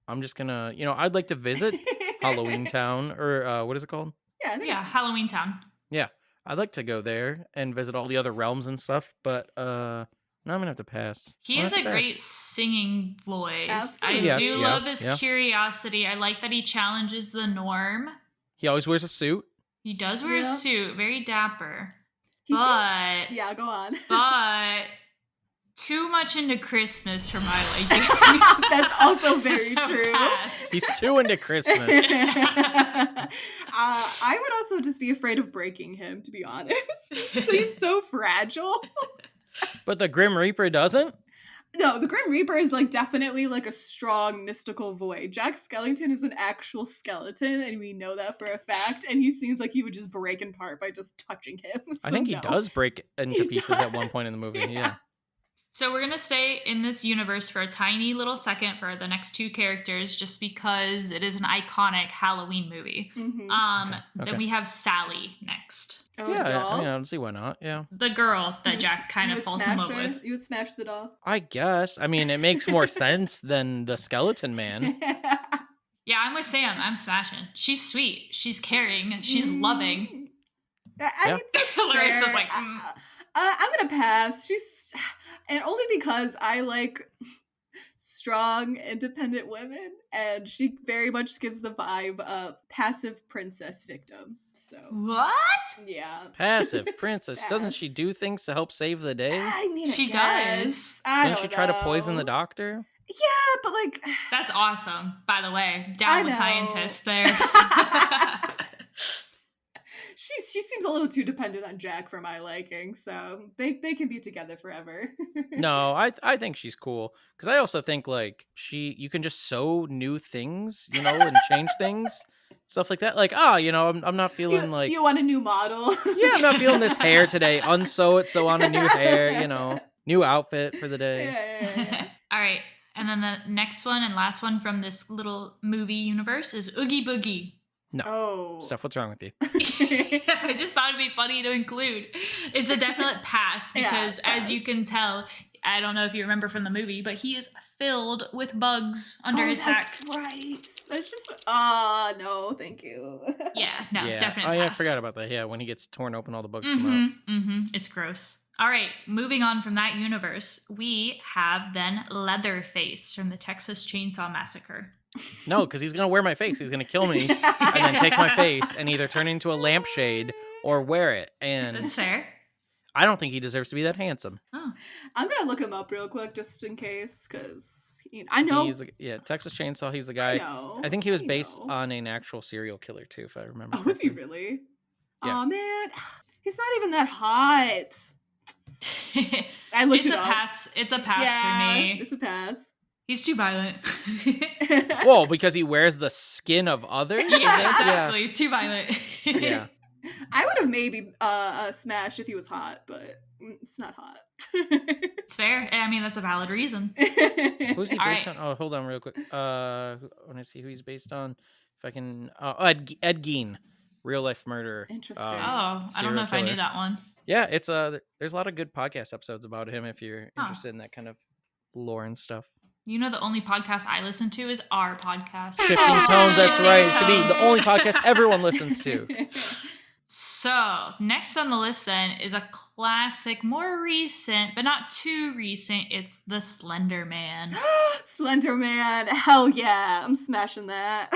I'm just gonna, I'd like to visit Halloween Town, or what is it called? Yeah. I think Yeah, Halloween Town. Yeah, I'd like to go there and visit all the other realms and stuff, but no, I'm gonna have to pass. He I'm has gonna a have to great pass. singing voice. Absolutely. I Yes, do yeah, love his yeah. curiosity. I like that he challenges the norm. He always wears a suit. He does wear a Yeah. suit, very dapper. he seems- But yeah, go on. but too much into Christmas for my liking. That's also very So true. pass. He's too into Christmas. I would also just be afraid of breaking him, to be honest. He seems so fragile. But the Grim Reaper doesn't. No, the Grim Reaper is like definitely like a strong mystical void. Jack Skellington is an actual skeleton, and we know that for a fact. And he seems like he would just break apart by just touching him. I So think he no. does break into He pieces at one point in the does, movie. yeah. Yeah. So we're going to stay in this universe for a tiny little second for the next 2 characters just because it is an iconic Halloween movie. Mhm. Okay. Then we have Sally next. Oh, Yeah, doll? I don't see why not. Yeah. The girl that You Jack would- kind you of would falls in smash love her? with. You would smash the doll. I guess. I mean, it makes more sense than the skeleton man. Yeah, I'm with Sam. I'm smashing. She's sweet. She's caring. She's loving. I Yeah. mean, that's Larissa's fair. like, I'm gonna pass. And only because I like strong, independent women, and she very much gives the vibe of passive princess victim. So What? yeah, Passive princess. Doesn't she Pass. do things to help save the day? I mean, She I guess. does. I Didn't don't she try to poison the know. doctor? Yeah, but like, That's awesome, by the way. I Down with know. scientists there. she seems a little too dependent on Jack for my liking, so they can be together forever. No, I think she's cool because I also think like you can just sew new things, and change things, stuff like that. Like, I'm not feeling like you want a new model? yeah, I'm not feeling this hair today. Unsew it, sew on a new hair, new outfit for the day. Yeah. All right. And then the next one and last one from this little movie universe is Oogie Boogie. No. Oh. Steph, what's wrong with you? I just thought it'd be funny to include. It's a definite pass because, as you can tell, I don't know if you remember from the movie, but he is filled with bugs under his sack. That's right. That's just no, thank you. Yeah, no, Yeah. definite Oh yeah, I pass. forgot about that. Yeah, when he gets torn open, all the bugs come out. It's gross. All right, moving on from that universe, we have then Leatherface from the Texas Chainsaw Massacre. No, because he's gonna wear my face. He's gonna kill me and then take my face and either turn it into a lampshade or wear it. And That's fair. I don't think he deserves to be that handsome. Oh, I'm gonna look him up real quick just in case, because I know. He's Texas Chainsaw. He's the guy. I think he was based on an actual serial killer too, if I remember. Oh, was he correctly. really? Yeah. Oh man, he's not even that hot. I looked it's it a up. pass. It's a pass for me. It's a pass. He's too violent. Whoa, because he wears the skin of others? Yeah, exactly. Too violent. Yeah. I would have maybe smashed if he was hot, but it's not hot. It's fair. I mean, that's a valid reason. Who's he All based right. on? Oh, hold on real quick. I want to see who he's based on. If I can. Ed Gein, real life murderer. Interesting. Oh, I don't know if I knew that one. Yeah, it's there's a lot of good podcast episodes about him if you're interested in that kind of lore and stuff. You know, the only podcast I listen to is our podcast. Shifting Tones, that's right. It should be the only podcast everyone listens to. So, next on the list then is a classic, more recent, but not too recent. It's The Slender Man. Slender Man. Hell yeah. I'm smashing that.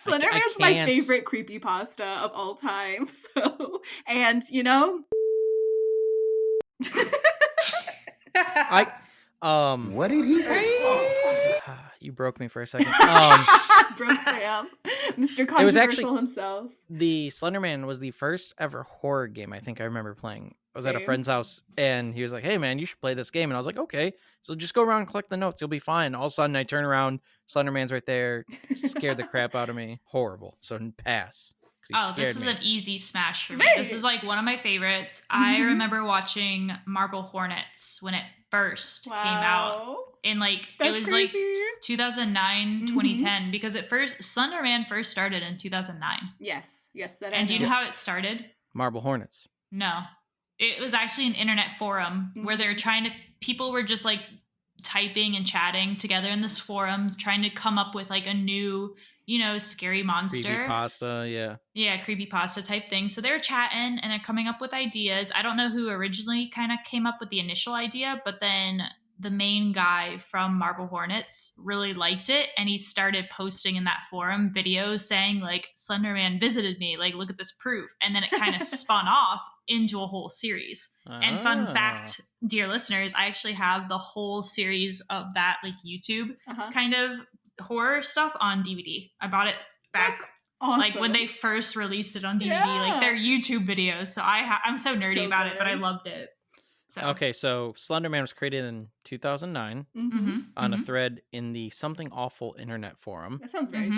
Slender Man's my favorite creepypasta of all time. So, and What did he say? You broke me for a second. Broke Sam. Mr. Controversial It was actually himself. The Slender Man was the first ever horror game I think I remember playing. I was at a Same. friend's house and he was like, "Hey man, you should play this game." And I was like, "Okay." So just go around and collect the notes. You'll be fine. All of a sudden I turn around, Slender Man's right there. Scared the crap out of me. Horrible. So pass. Oh, this is an easy smash for me. Right. This is like one of my favorites. I remember watching Marble Hornets when it first came out. And like That's it was crazy. like 2009, 2010 because Slender Man first started in 2009. Yes, that. And do you know how it started? Marble Hornets. No. It was actually an internet forum where they were people were just like typing and chatting together in this forums, trying to come up with like a new, scary monster. Creepypasta, yeah. Yeah, creepypasta type thing. So they're chatting and they're coming up with ideas. I don't know who originally kind of came up with the initial idea, but then the main guy from Marble Hornets really liked it and he started posting in that forum videos saying like Slender Man visited me, like look at this proof. And then it kind of spun off into a whole series. And fun fact, dear listeners, I actually have the whole series of that like YouTube kind of horror stuff on DVD. I bought it back awesome. like when they first released it on DVD, like their YouTube videos. So I'm so nerdy about it, but I loved it. So. Okay, so Slender Man was created in 2009 on a thread in the Something Awful internet forum. That sounds right.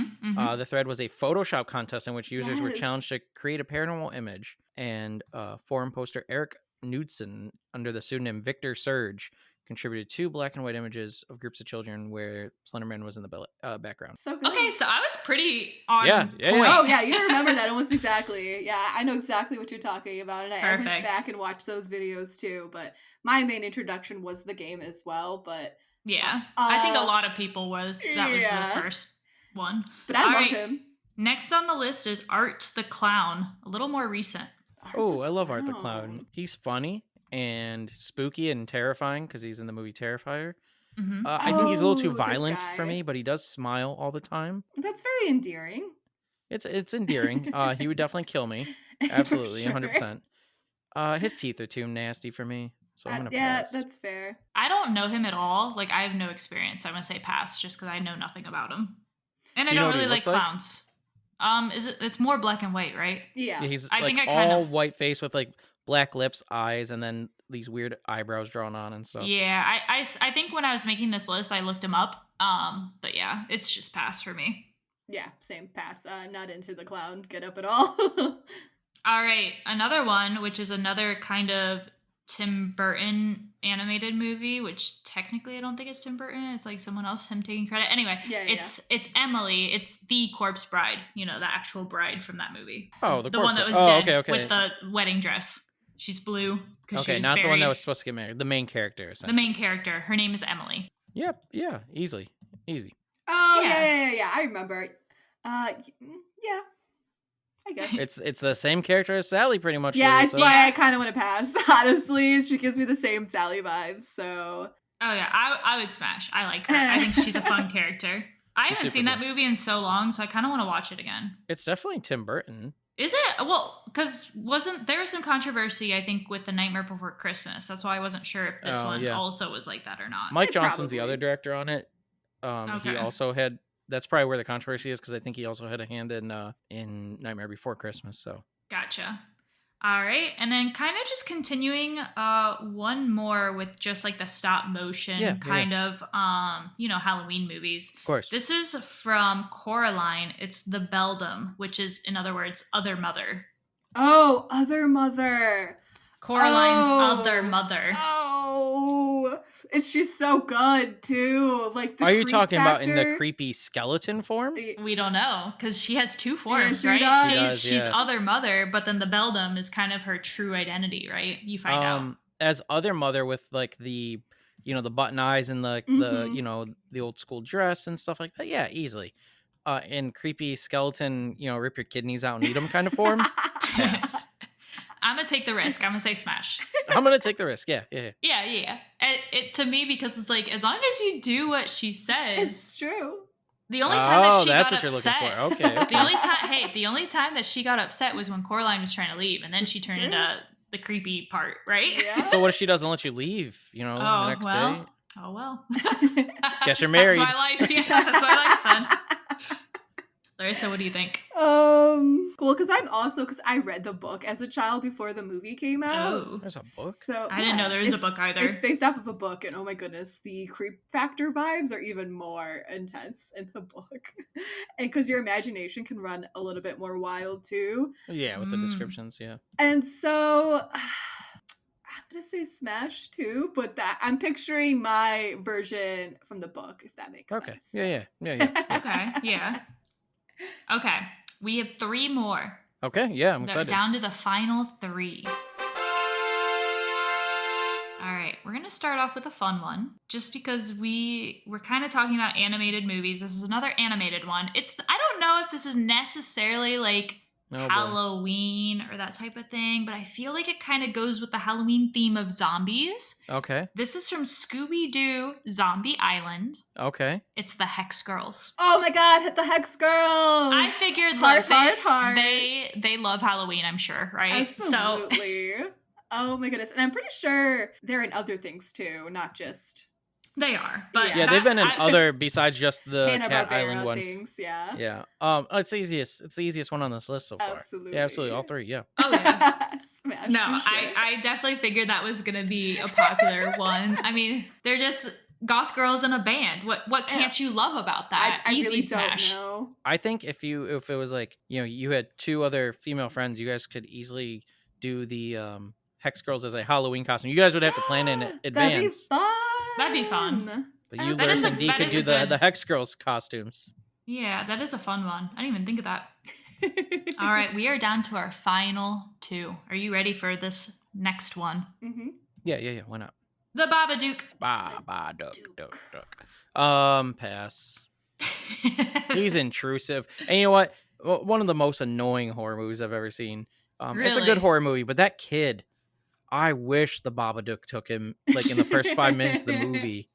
The thread was a Photoshop contest in which users were challenged to create a paranormal image, and forum poster Eric Knudsen, under the pseudonym Victor Surge, contributed 2 black and white images of groups of children where Slender Man was in the background. So good. Okay, so I was pretty on point. Oh yeah, you remember that almost exactly. Yeah, I know exactly what you're talking about, and I went back and watched those videos too. But my main introduction was the game as well. But yeah, I think a lot of people that was the first one. But I love him. Next on the list is Art the Clown, a little more recent. I love Art the Clown. He's funny. and spooky and terrifying because he's in the movie Terrifier. Mm-hmm. I think he's a little too this violent for guy. me, but he does smile all the time. That's very endearing. It's endearing. He would definitely kill me. For Absolutely, sure. 100%. His teeth are too nasty for me, so I'm gonna Yeah, pass. that's fair. I don't know him at all. Like, I have no experience. So I'm gonna say pass, just because I know nothing about him, and I Do you know don't what he really like looks like? clowns. It's more black and white, right? Yeah. Yeah, he's I like think I kinda- all white face with like black lips, eyes, and then these weird eyebrows drawn on and stuff. Yeah, I think when I was making this list, I looked him up. But yeah, it's just pass for me. Yeah, same pass. Not into the clown get up at all. All right, another one, which is another kind of Tim Burton animated movie, which technically I don't think it's Tim Burton. It's like someone else, him taking credit. Anyway, Yeah. it's Emily. It's the corpse bride. You know, the actual bride from that movie. Oh, the one that was oh, dead okay. with the wedding dress. She's blue because she Okay, was not the one that buried. was supposed to get married. The main character, The essentially. main character. Her name is Emily. Yep, yeah, easy. Oh, Yeah. yeah. I remember. Yeah. I guess. It's the same character as Sally, pretty much. Yeah, Lorissa. it's why I kind of want to pass. Honestly, she gives me the same Sally vibes. So Oh yeah, I would smash. I like her. I think she's a fun character. I She's haven't super seen that cool. movie in so long, so I kind of want to watch it again. It's definitely Tim Burton. Is it? Well, because wasn't there was some controversy, I think, with The Nightmare Before Christmas. That's why I wasn't sure if this Oh, one yeah. also was like that or not. Mike It Johnson's the probably- other director on it. He Okay. also had. That's probably where the controversy is because I think he also had a hand in Nightmare Before Christmas. So Gotcha. All right, and then kind of just continuing one more with just like the stop motion Yeah, kind of Halloween movies. of course, This is from Coraline. It's The Beldam, which is, in other words, Other Mother. oh, Other Mother. Coraline's Oh. Other Mother. Oh, she's so good too. Like, the are you creep talking about in the factor. creepy skeleton form? We don't know because she has two forms, she right? does. She does, She's yeah. Other Mother, but then the Beldam is kind of her true identity, right? You find out. As Other Mother with like the the button eyes and the Mhm. the old school dress and stuff like that. Yeah, easily. In creepy skeleton, rip your kidneys out and eat them kind of form. Yes. I'm gonna take the risk. I'm gonna say smash. I'm gonna take the risk. Yeah. Yeah. It to me because it's like as long as you do what she says. It's true. The only time that she that's got what upset. you're looking for. Okay. The only time that she got upset was when Coraline was trying to leave, and then she It's turned true. into the creepy part, right? Yeah. So what if she doesn't let you leave? The next day. Oh well. Guess you're married. That's my life. Yeah, that's my life then. Larissa, what do you think? Cool, because I read the book as a child before the movie came out. Oh, There's a book. So I didn't know there was a it's- book either. It's based off of a book, and oh my goodness, the creep factor vibes are even more intense in the book, and because your imagination can run a little bit more wild too. Yeah, with the Mm. descriptions. Yeah. And so I'm gonna say smash too, but that I'm picturing my version from the book, if that makes Okay. sense. Yeah. okay, yeah. Okay, we have three more. Okay. Yeah, I'm They're excited. down to the final three. All right, we're gonna start off with a fun one, just because we're kind of talking about animated movies. This is another animated one. I don't know if this is necessarily like Oh, boy. Halloween or that type of thing, but I feel like it kind of goes with the Halloween theme of zombies. Okay. This is from Scooby-Doo Zombie Island. Okay. It's the Hex Girls. Oh my god, the Hex Girls! I figured Heart, like heart. they love Halloween, I'm sure, right? Absolutely. Oh my goodness. And I'm pretty sure they're in other things too, not just They are, but Yeah, they've been in I- other besides just the Cat Hanna-Barbera Island one. things, yeah. Yeah. It's the easiest. It's the easiest one on this list so far. Absolutely. Yeah, absolutely. All three. Yeah. Oh yeah. Smash No, for sure. I definitely figured that was gonna be a popular one. I mean, they're just goth girls in a band. What can't you love about that? I Easy really smash. don't know. I think if it was like you had two other female friends, you guys could easily do the Hex Girls as a Halloween costume. You guys would have to plan in advance. That'd be That'd be fun. But you, That is Larissa, a- and Dee that could is do a good- the Hex Girls costumes. Yeah, that is a fun one. I didn't even think of that. All right, we are down to our final two. Are you ready for this next one? hmm Yeah. Why not? The Babadook. Duck. Pass. He's intrusive. And you know what? One of the most annoying horror movies I've ever seen. It's a Really? good horror movie, but that kid, I wish the Babadook took him like in the first 5 minutes of the movie.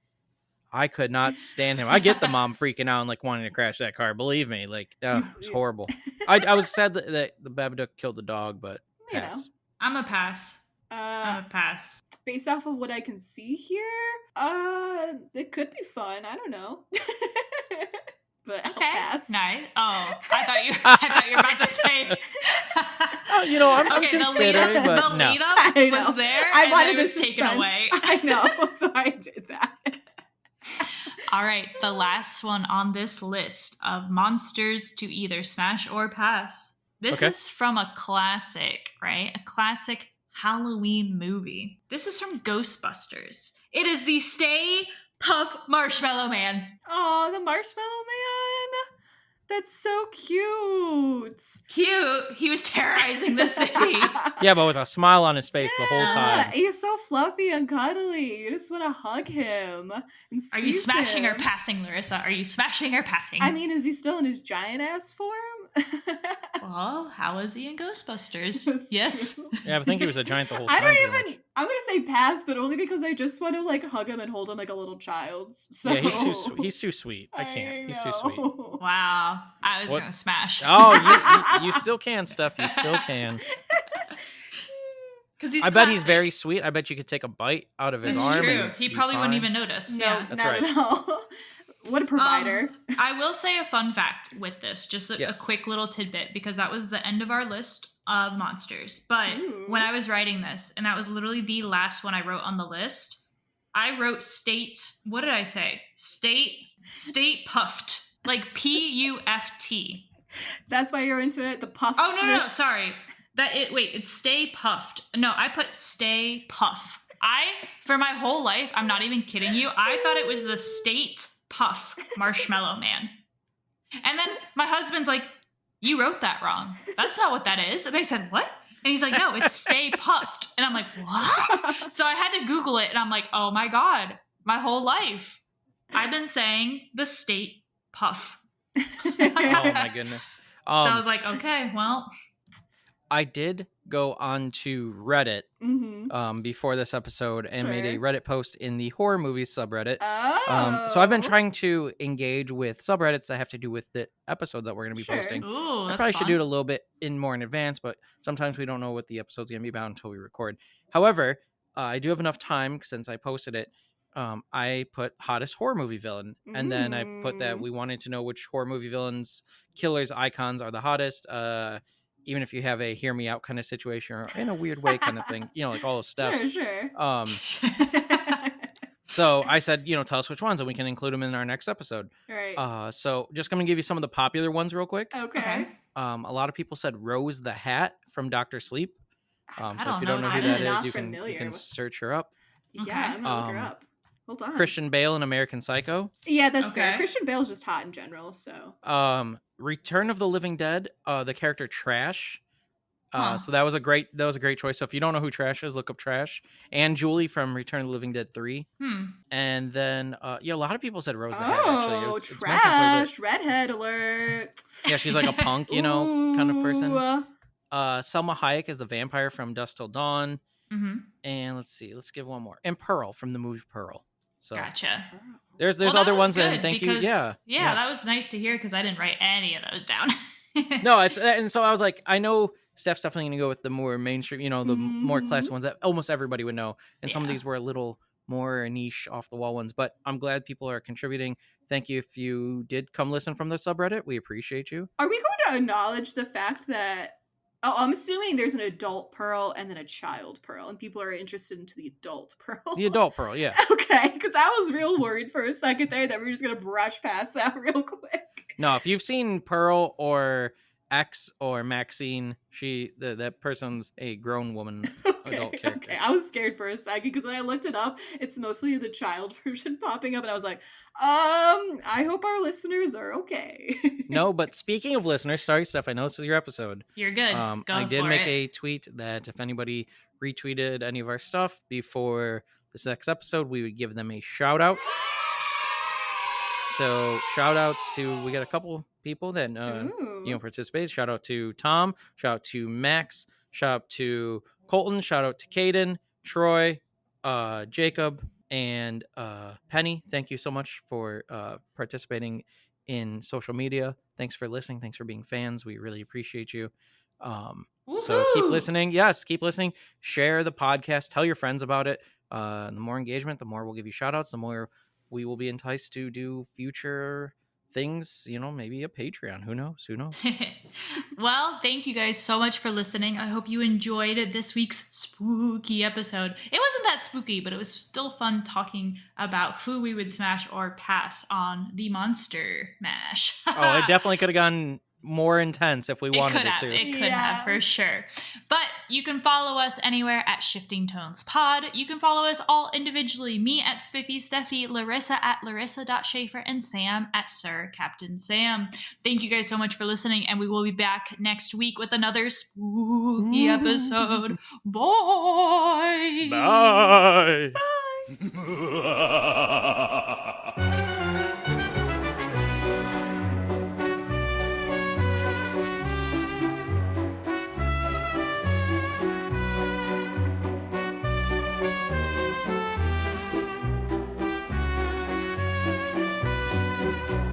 I could not stand him. I get the mom freaking out and like wanting to crash that car. Believe me, like it was horrible. I was sad that the Babadook killed the dog, but pass. I'm a pass. I'm a pass. Based off of what I can see here, it could be fun. I don't know. But I'll pass. Nice. Oh, I thought you were about to say. Oh, you know, I'm considering, but the no. lead up was there. I and wanted then it was the taken away. I know, so I did that. All right, the last one on this list of monsters to either smash or pass. This is from a classic, right? A classic Halloween movie. This is from Ghostbusters. It is the Stay Puft Marshmallow Man. Oh, the Marshmallow Man. That's so cute. Cute. He was terrorizing the city. Yeah, but with a smile on his face the whole time. He's so fluffy and cuddly. You just want to hug him. And Are you smashing him. or passing, Lorissa? Are you smashing or passing? I mean, is he still in his giant ass form? Well, how is he in Ghostbusters? That's Yes. true. Yeah, I think he was a giant the whole time. I don't pretty even. much. I'm gonna say pass, but only because I just want to like hug him and hold him like a little child. So. Yeah, he's too sweet. I can't. He's too sweet. Wow. I was going to smash. Oh, you still can, Steph. You still can. Because I bet he's very sweet. I bet you could take a bite out of his It's arm. true. And He be probably wouldn't fine. even notice. No, Yeah. That's not right. at all. What a provider. I will say a fun fact with this, just a quick little tidbit, because that was the end of our list of monsters. But when I was writing this, and that was literally the last one I wrote on the list, I wrote state, what did I say? State puffed. Like Puft. That's why you're into it. The puff. Oh, no, sorry. It's Stay Puft. No, I put Stay Puff. For my whole life, I'm not even kidding you, I thought it was the State Puft Marshmallow Man. And then my husband's like, you wrote that wrong. That's not what that is. And I said, what? And he's like, no, it's Stay Puft. And I'm like, what? So I had to Google it, and I'm like, oh my God, my whole life I've been saying the State Puff. Oh my goodness. So I was like, okay, well. I did go on to Reddit before this episode and made a Reddit post in the horror movies subreddit. So I've been trying to engage with subreddits that have to do with the episodes that we're going to be posting. Ooh, I probably should do it a little bit more in advance, but sometimes we don't know what the episode's going to be about until we record. However, I do have enough time since I posted it. I put hottest horror movie villain, and then I put that we wanted to know which horror movie villains, killers, icons are the hottest. Even if you have a hear me out kind of situation or in a weird way kind of thing, like all those steps. Sure. So I said, tell us which ones and we can include them in our next episode. Right. So just going to give you some of the popular ones real quick. Okay. A lot of people said Rose the Hat from Dr. Sleep. So if you don't know that. who that Not is, you can search her up. Yeah, I'm gonna look her up. Hold on. Christian Bale in American Psycho. Yeah, that's fair. Christian Bale's just hot in general, so. Return of the Living Dead, the character Trash. So that was a great choice. So if you don't know who Trash is, look up Trash. And Julie from Return of the Living Dead 3. And then a lot of people said Rose the Hat, actually. It's Trash, redhead alert. Yeah, she's like a punk, kind of person. Selma Hayek is the vampire from Dusk Till Dawn. And let's give one more. And Pearl from the movie Pearl. So gotcha. There's other ones, and thank you. Yeah, that was nice to hear because I didn't write any of those down. No, and so I was like, I know Steph's definitely going to go with the more mainstream, the more classic ones that almost everybody would know. And some of these were a little more niche, off the wall ones. But I'm glad people are contributing. Thank you if you did come listen from the subreddit. We appreciate you. Are we going to acknowledge the fact that? Oh, I'm assuming there's an adult Pearl and then a child Pearl, and people are interested into the adult Pearl. The adult Pearl, yeah. Okay, because I was real worried for a second there that we were just going to brush past that real quick. No, if you've seen Pearl or X or Maxine, that person's a grown woman, adult character. Okay, I was scared for a second because when I looked it up, it's mostly the child version popping up, and I was like, I hope our listeners are okay. No, but speaking of listeners, sorry, Steph, I know this is your episode. You're good. I did make a tweet that if anybody retweeted any of our stuff before this next episode, we would give them a shout out. So shout outs to, we got a couple people that participated. Shout out to Tom, shout out to Max, shout out to Colton. Shout out to Caden, Troy, Jacob, and Penny. Thank you so much for participating in social media. Thanks for listening. Thanks for being fans. We really appreciate you. So keep listening. Yes, keep listening. Share the podcast. Tell your friends about it. The more engagement, the more we'll give you shout outs, the more we will be enticed to do future things, maybe a Patreon. Who knows? Well, thank you guys so much for listening. I hope you enjoyed this week's spooky episode. It wasn't that spooky, but it was still fun talking about who we would smash or pass on the Monster Mash. Oh, it definitely could have gone more intense if we wanted it to. It could have, for sure. But you can follow us anywhere at Shifting Tones Pod. You can follow us all individually. Me at Spiffy Steffi, Lorissa at Larissa.Schaefer, and Sam at Sir Captain Sam. Thank you guys so much for listening, and we will be back next week with another spooky episode. Bye! Bye! Bye.